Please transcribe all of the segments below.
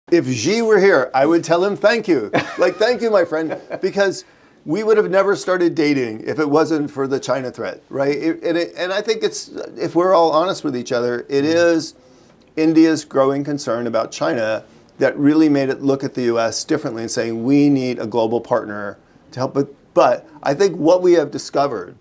If Xi were here, I would tell him thank you. Like, thank you, my friend, because we would have never started dating if it wasn't for the China threat, right? And I think it's, if we're all honest with each other, it is India's growing concern about China that really made it look at the U.S. differently and saying we need a global partner to help. But I think what we have discovered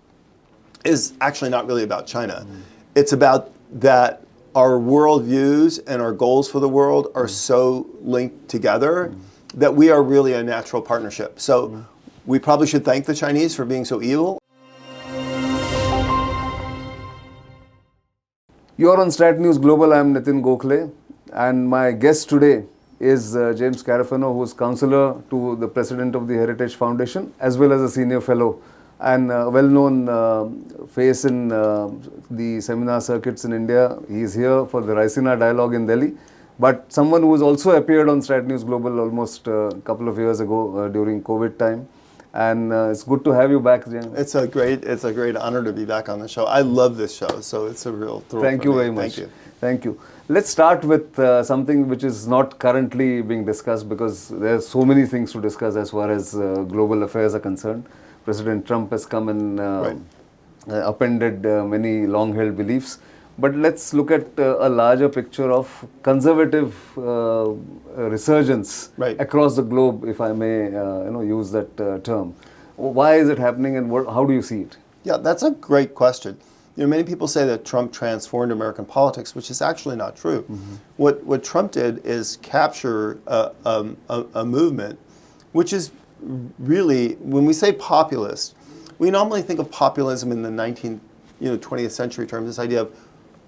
is actually not really about China. It's about that our worldviews and our goals for the world are so linked together that we are really a natural partnership. So we probably should thank the Chinese for being so evil. You're on StratNews Global. I'm Nitin Gokhale, and my guest today is James Carafano, who is counselor to the president of the Heritage Foundation, as well as a senior fellow and well-known face in the seminar circuits in India. He's here for the Raisina dialogue in Delhi, but someone who has also appeared on StratNews Global almost a couple of years ago during COVID time. And it's good to have you back, James. It's a great honor to be back on the show. I love this show, so it's a real thrill. Thank you very much. Thank you. Thank you. Let's start with something which is not currently being discussed, because there's so many things to discuss as far as global affairs are concerned. President Trump has come and upended many long-held beliefs. But let's look at a larger picture of conservative resurgence across the globe, if I may use that term. Why is it happening, and how do you see it? Yeah, that's a great question. Many people say that Trump transformed American politics, which is actually not true. What Trump did is capture a movement, which is really, when we say populist, we normally think of populism in the 20th century terms, this idea of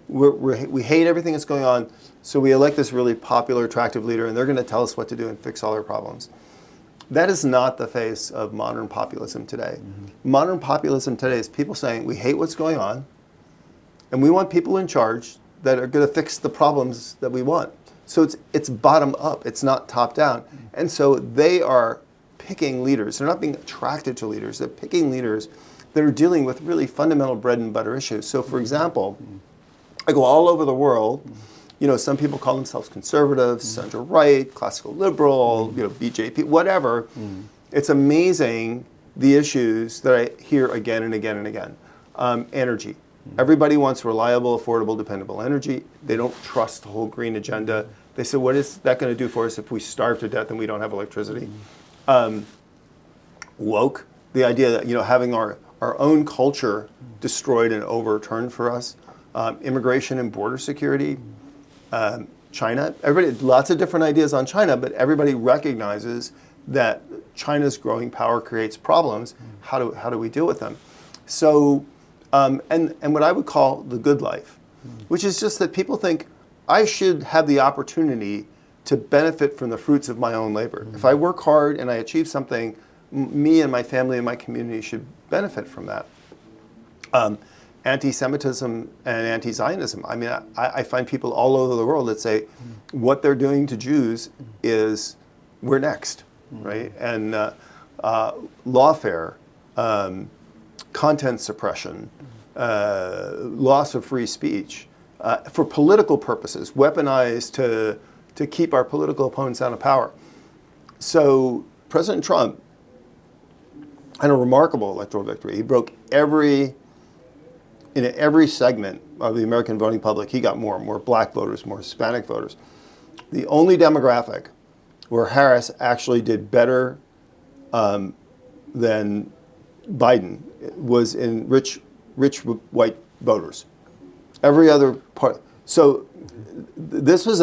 we hate everything that's going on, so we elect this really popular, attractive leader, and they're going to tell us what to do and fix all our problems. That is not the face of modern populism today. Modern populism today is people saying we hate what's going on, and we want people in charge that are going to fix the problems that we want. So it's bottom up, it's not top down. And so they are picking leaders. They're not being attracted to leaders. They're picking leaders that are dealing with really fundamental bread and butter issues. So for example, I go all over the world. Some people call themselves conservatives, center right, classical liberal, BJP, whatever. It's amazing the issues that I hear again and again and again. Energy. Everybody wants reliable, affordable, dependable energy. They don't trust the whole green agenda. They say, what is that going to do for us if we starve to death and we don't have electricity? Woke, the idea that having our own culture destroyed and overturned for us. Immigration and border security. China, lots of different ideas on China, but everybody recognizes that China's growing power creates problems. How do we deal with them? So, and what I would call the good life, which is just that people think I should have the opportunity to benefit from the fruits of my own labor. If I work hard and I achieve something, me and my family and my community should benefit from that. Anti-Semitism and anti-Zionism. I mean, I find people all over the world that say what they're doing to Jews is we're next, right? And lawfare, content suppression, loss of free speech, for political purposes, weaponized to keep our political opponents out of power. So President Trump had a remarkable electoral victory. He broke in every segment of the American voting public. He got more black voters, more Hispanic voters. The only demographic where Harris actually did better than Biden was in rich white voters. Every other part. So this was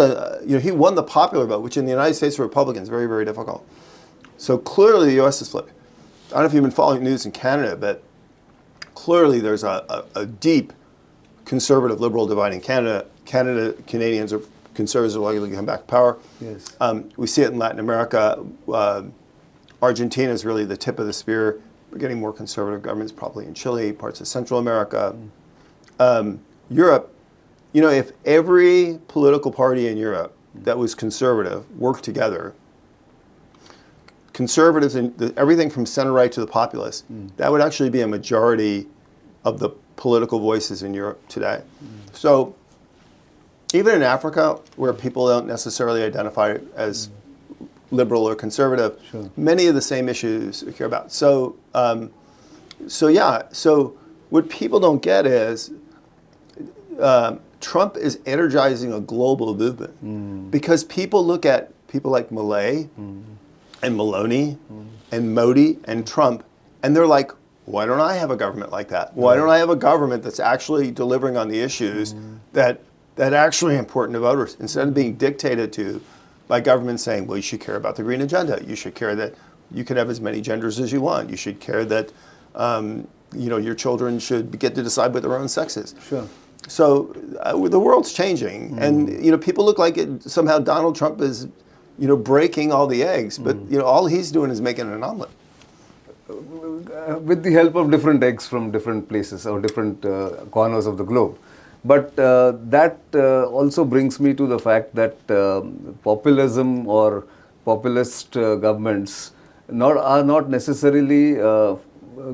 he won the popular vote, which in the United States for Republicans is very, very difficult. So clearly the U.S. is flipped. I don't know if you've been following news in Canada, but clearly there's a deep conservative liberal divide in Canada. Canadians are conservatives are likely to come back to power. Yes. We see it in Latin America. Argentina is really the tip of the spear. We're getting more conservative governments probably in Chile, parts of Central America. Europe, if every political party in Europe that was conservative worked together, conservatives and everything from center right to the populist, that would actually be a majority of the political voices in Europe today. So even in Africa, where people don't necessarily identify as liberal or conservative, Sure. many of the same issues we care about. So what people don't get is Trump is energizing a global movement because people look at people like Malay and Maloney and Modi and Trump, and they're like, why don't I have a government like that? Why don't I have a government that's actually delivering on the issues that actually are important to voters, instead of being dictated to by government saying, well, you should care about the green agenda. You should care that you can have as many genders as you want. You should care that your children should get to decide what their own sex is. Sure. So the world's changing, and people look like somehow Donald Trump is breaking all the eggs, but all he's doing is making an omelet. With the help of different eggs from different places or different corners of the globe. But that also brings me to the fact that populism or populist governments are not necessarily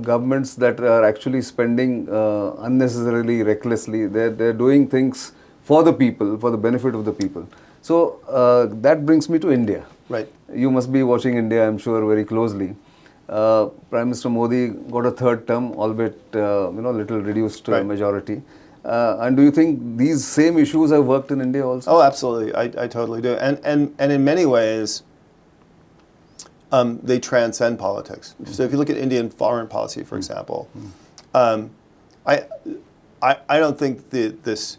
governments that are actually spending unnecessarily, recklessly. They're doing things for the people, for the benefit of the people. So that brings me to India. Right. You must be watching India, I'm sure, very closely. Prime Minister Modi got a third term, albeit little reduced majority. And do you think these same issues have worked in India also? Oh, absolutely. I totally do. And in many ways, they transcend politics. So if you look at Indian foreign policy, for example, I don't think that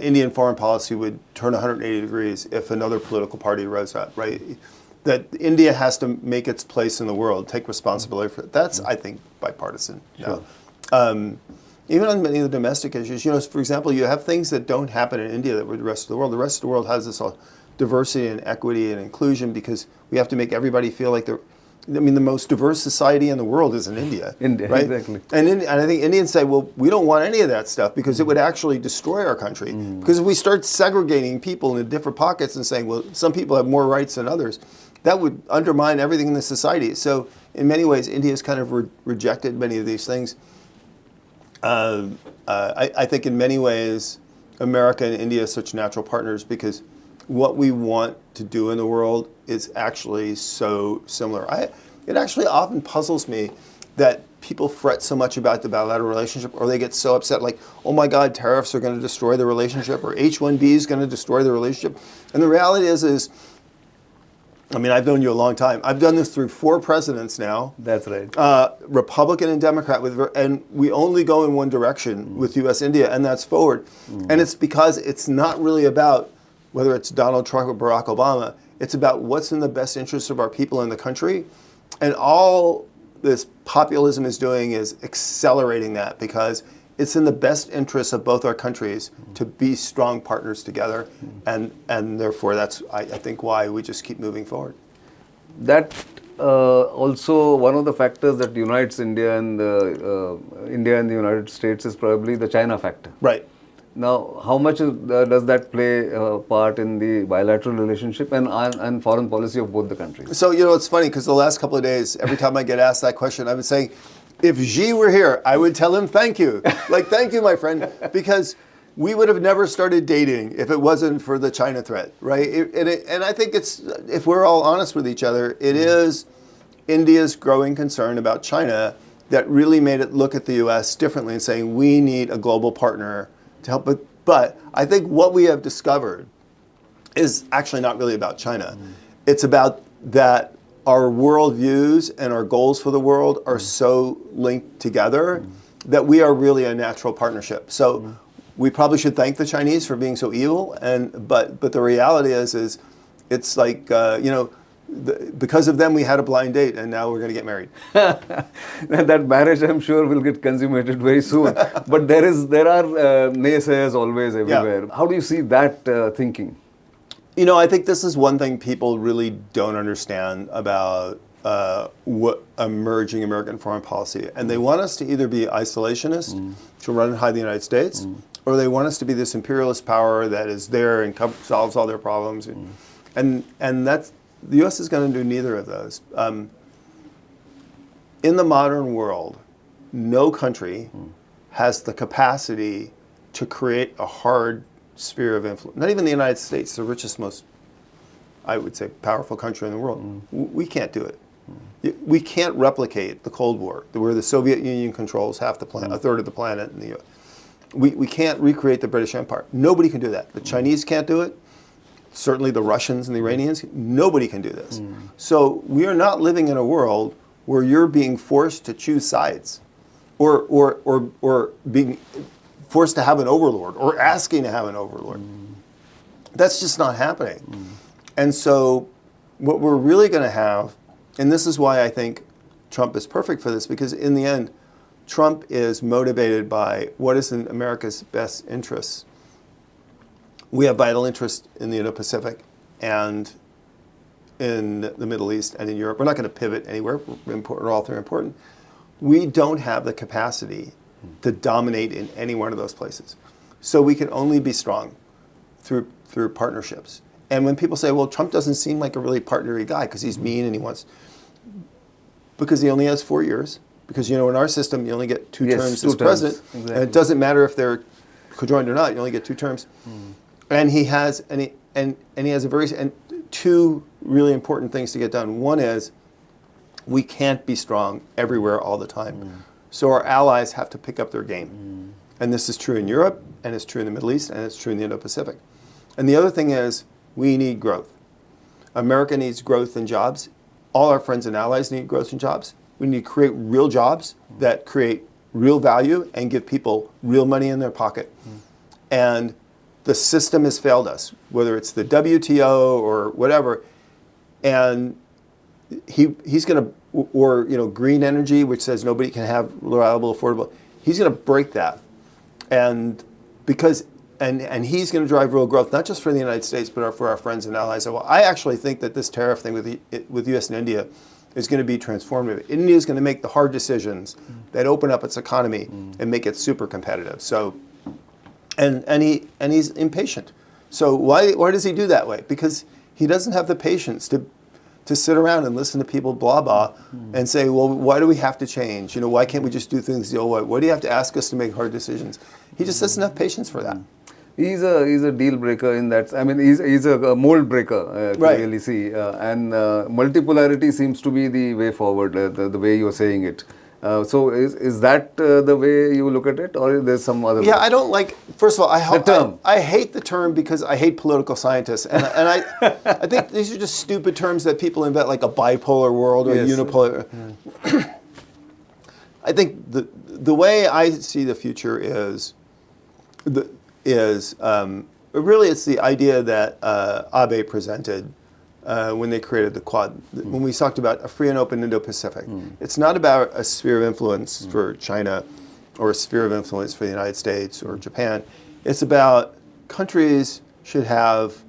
Indian foreign policy would turn 180 degrees if another political party rose up, right? That India has to make its place in the world, take responsibility for it. That's, I think, bipartisan. Sure. Even on many of the domestic issues, for example, you have things that don't happen in India that would the rest of the world. The rest of the world has this diversity and equity and inclusion because we have to make everybody feel like the most diverse society in the world is in India. India, right? Exactly. And I think Indians say, well, we don't want any of that stuff because it would actually destroy our country. Because if we start segregating people into different pockets and saying, well, some people have more rights than others, that would undermine everything in the society. So in many ways, India has kind of rejected many of these things. I think in many ways, America and India are such natural partners because what we want to do in the world is actually so similar. It actually often puzzles me that people fret so much about the bilateral relationship, or they get so upset like, oh my God, tariffs are going to destroy the relationship, or H-1B is going to destroy the relationship. And the reality is I've known you a long time. I've done this through 4 presidents now. That's right. Republican and Democrat, and we only go in one direction with U.S.-India, and that's forward. And it's because it's not really about whether it's Donald Trump or Barack Obama. It's about what's in the best interest of our people in the country. And all this populism is doing is accelerating that because it's in the best interest of both our countries to be strong partners together, and therefore that's I think why we just keep moving forward. That also one of the factors that unites India and the United States is probably the China factor. Right. Now, how much does that play a part in the bilateral relationship and foreign policy of both the countries? So it's funny because the last couple of days, every time I get asked that question, I've been saying, if Xi were here, I would tell him thank you. Like, thank you, my friend, because we would have never started dating if it wasn't for the China threat, right? And I think if we're all honest with each other, it is India's growing concern about China that really made it look at the U.S. differently and saying we need a global partner to help. But I think what we have discovered is actually not really about China. It's about that our worldviews and our goals for the world are so linked together that we are really a natural partnership. So we probably should thank the Chinese for being so evil, but the reality is it's like because of them we had a blind date and now we're going to get married. That marriage, I'm sure, will get consummated very soon. But there are naysayers always everywhere. Yeah. How do you see that thinking? I think this is one thing people really don't understand about what emerging American foreign policy. And they want us to either be isolationist, to run and hide the United States, or they want us to be this imperialist power that is there and solves all their problems. And that's, the U.S. is going to do neither of those. In the modern world, no country has the capacity to create a hard sphere of influence. Not even the United States, the richest, most, I would say, powerful country in the world. We can't do it. We can't replicate the Cold War, where the Soviet Union controls half the planet, a third of the planet, and the we can't recreate the British Empire. Nobody can do that. The Chinese can't do it. Certainly the Russians and the Iranians. Nobody can do this. So we are not living in a world where you're being forced to choose sides, or being forced to have an overlord, or asking to have an overlord. That's just not happening. And so what we're really going to have, and this is why I think Trump is perfect for this, because in the end, Trump is motivated by what is in America's best interests. We have vital interest in the Indo-Pacific and in the Middle East and in Europe. We're not going to pivot anywhere. We're important, all three are important. We don't have the capacity to dominate in any one of those places. So we can only be strong through partnerships. And when people say, well, Trump doesn't seem like a really partnery guy because he's mean and he wants, because he only has 4 years. Because, you know, in our system, you only get two terms as president. Exactly. And it doesn't matter if they're conjoined or not, you only get 2 terms. And he has, he has a very, and 2 really important things to get done. One is, we can't be strong everywhere all the time. So our allies have to pick up their game. And this is true in Europe, and it's true in the Middle East, and it's true in the Indo-Pacific. And the other thing is, we need growth. America needs growth and jobs. All our friends and allies need growth and jobs. We need to create real jobs that create real value and give people real money in their pocket. And the system has failed us, whether it's the WTO or whatever. And he's going to, or you know, green energy, which says nobody can have reliable, affordable. He's going to break that, and because and he's going to drive real growth, not just for the United States, but for our friends and allies. Well, I actually think that this tariff thing with U.S. and India is going to be transformative. India is going to make the hard decisions that open up its economy and make it super competitive. So, and he's impatient. So why does he do that way? Because he doesn't have the patience to sit around and listen to people blah blah and say, well, why do we have to change? You know, why can't we just do things the old way? Why do you have to ask us to make hard decisions? He just doesn't have patience for that. He's a deal breaker in that. I mean, he's a mold breaker. Right. Really see, and multipolarity seems to be the way forward. The way you're saying it. So is that the way you look at it, or there's some other? Yeah, way? I don't like. First of all, I hate the term because I hate political scientists, and I think these are just stupid terms that people invent, like a bipolar world or a unipolar. I think the way I see the future is really it's the idea that Abe presented when they created the Quad. When we talked about a free and open Indo-Pacific, it's not about a sphere of influence for China or a sphere of influence for the United States or Japan. It's about countries should have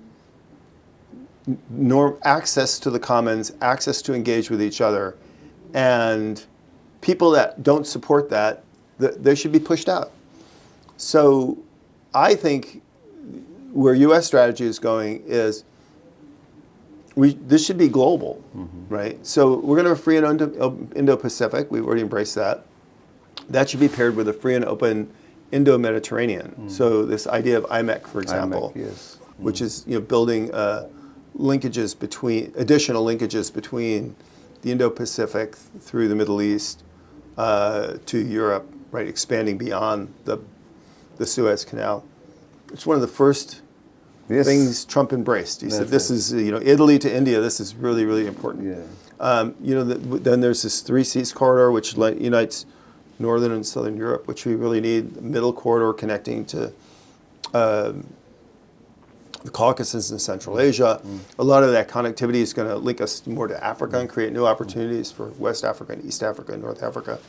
access to the commons, access to engage with each other, and people that don't support that, they should be pushed out. So I think where U.S. strategy is going is this should be global, right? So we're going to have a free and Indo-Pacific. We've already embraced that. That should be paired with a free and open Indo-Mediterranean. So this idea of IMEC, for example, which is building additional linkages between the Indo-Pacific through the Middle East to Europe, right? Expanding beyond the Suez Canal. It's one of the first things Trump embraced. He said, "This is Italy to India. This is really, really important." Then there's this 3 Seas corridor, which unites Northern and Southern Europe, which we really need. The middle corridor connecting to the Caucasus and Central Asia. A lot of that connectivity is going to link us more to Africa and create new opportunities for West Africa and East Africa and North Africa.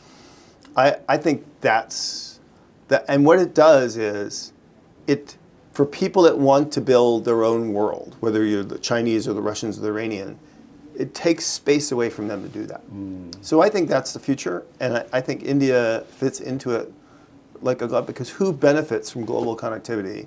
I think that's that. And what it does is for people that want to build their own world, whether you're the Chinese or the Russians or the Iranian, it takes space away from them to do that. So I think that's the future, and I think India fits into it like a glove, because who benefits from global connectivity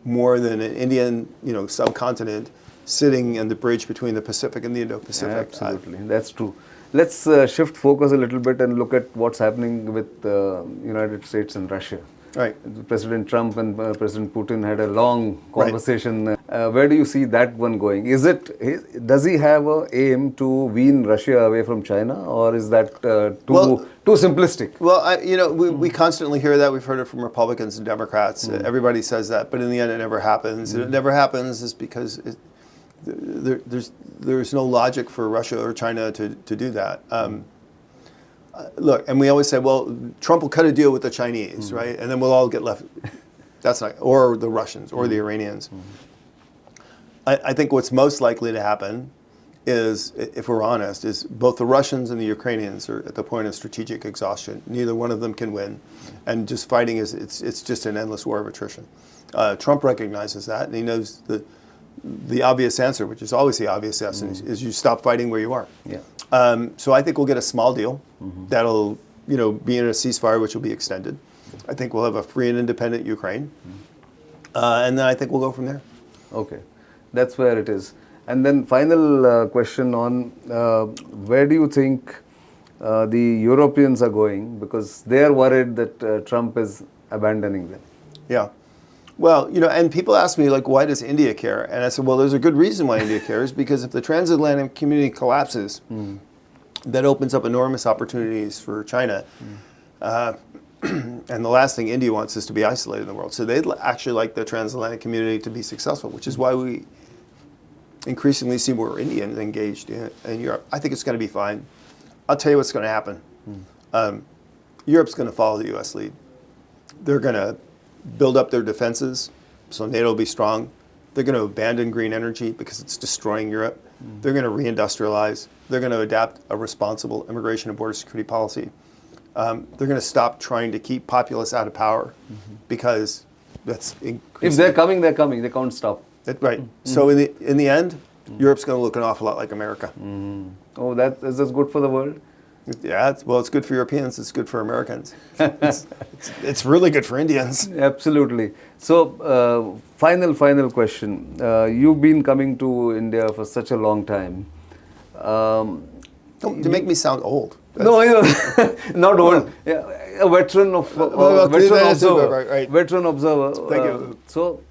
more than an Indian, subcontinent sitting in the bridge between the Pacific and the Indo-Pacific? Absolutely, that's true. Let's shift focus a little bit and look at what's happening with the United States and Russia. Right. President Trump and President Putin had a long conversation. Where do you see that one going? Does he have a aim to wean Russia away from China, or is that too simplistic? Well, we constantly hear that. We've heard it from Republicans and Democrats. Everybody says that, but in the end, it never happens. It never happens is because there's no logic for Russia or China to do that. Look, and we always say, well, Trump will cut a deal with the Chinese, right? And then we'll all get left. That's not, or the Russians, or the Iranians. I think what's most likely to happen is, if we're honest, is both the Russians and the Ukrainians are at the point of strategic exhaustion. Neither one of them can win, and just fighting it's just an endless war of attrition. Trump recognizes that, and he knows the obvious answer, which is always the obvious answer, is you stop fighting where you are. Yeah. So I think we'll get a small deal that'll be in a ceasefire, which will be extended. I think we'll have a free and independent Ukraine, and then I think we'll go from there. Okay, that's where it is. And then final question on where do you think the Europeans are going, because they are worried that Trump is abandoning them. Yeah. Well, and people ask me, like, why does India care? And I said, well, there's a good reason why India cares, because if the transatlantic community collapses, that opens up enormous opportunities for China. And the last thing India wants is to be isolated in the world. So they'd actually like the transatlantic community to be successful, which is why we increasingly see more Indians engaged in Europe. I think it's going to be fine. I'll tell you what's going to happen. Europe's going to follow the U.S. lead. They're going to build up their defenses, so NATO will be strong. They're going to abandon green energy because it's destroying Europe. They're going to reindustrialize. They're going to adapt a responsible immigration and border security policy. They're going to stop trying to keep populists out of power because that's increasing. If they're coming, they're coming. They can't stop. Right. So in the end, Europe's going to look an awful lot like America. Oh, that's good for the world? Yeah, it's good for Europeans. It's good for Americans. It's really good for Indians. Absolutely. So, final question. You've been coming to India for such a long time. Don't make me sound old. No, not old. Yeah, a veteran of veteran observer. Thank you. So,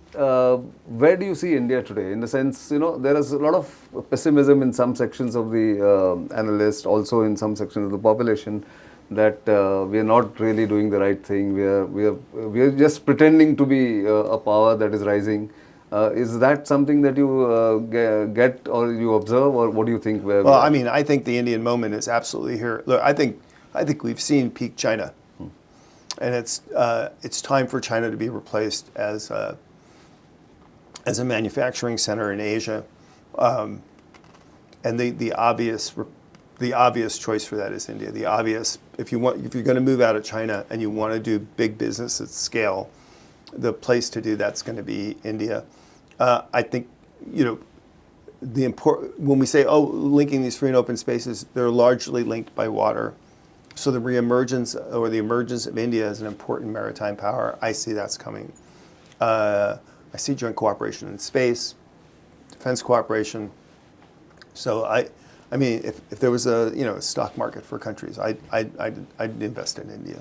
where do you see India today? In the sense, there is a lot of pessimism in some sections of the analysts, also in some sections of the population, that we are not really doing the right thing. We are just pretending to be a power that is rising. Is that something that you get or you observe, or what do you think? Well, I mean, I think the Indian moment is absolutely here. Look, I think we've seen peak China, and it's time for China to be replaced as a manufacturing center in Asia, and the obvious choice for that is India. The obvious, if you're going to move out of China and you want to do big business at scale, the place to do that's going to be India. I think when we say linking these free and open spaces, they're largely linked by water. So the reemergence or the emergence of India as an important maritime power, I see that's coming. I see joint cooperation in space, defense cooperation. So I mean, if there was a stock market for countries, I'd invest in India.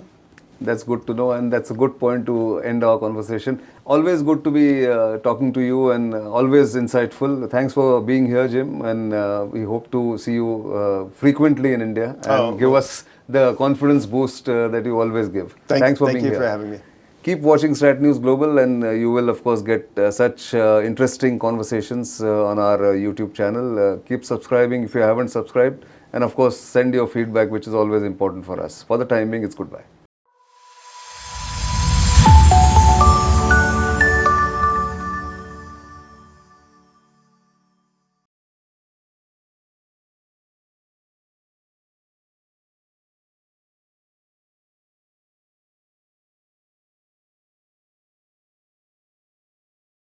That's good to know, and that's a good point to end our conversation. Always good to be talking to you, and always insightful. Thanks for being here, Jim, and we hope to see you frequently in India and give us the confidence boost that you always give. Thanks for being here. Thank you for having me. Keep watching StratNews Global, and you will, of course, get such interesting conversations on our YouTube channel. Keep subscribing if you haven't subscribed, and of course, send your feedback, which is always important for us. For the time being, it's goodbye.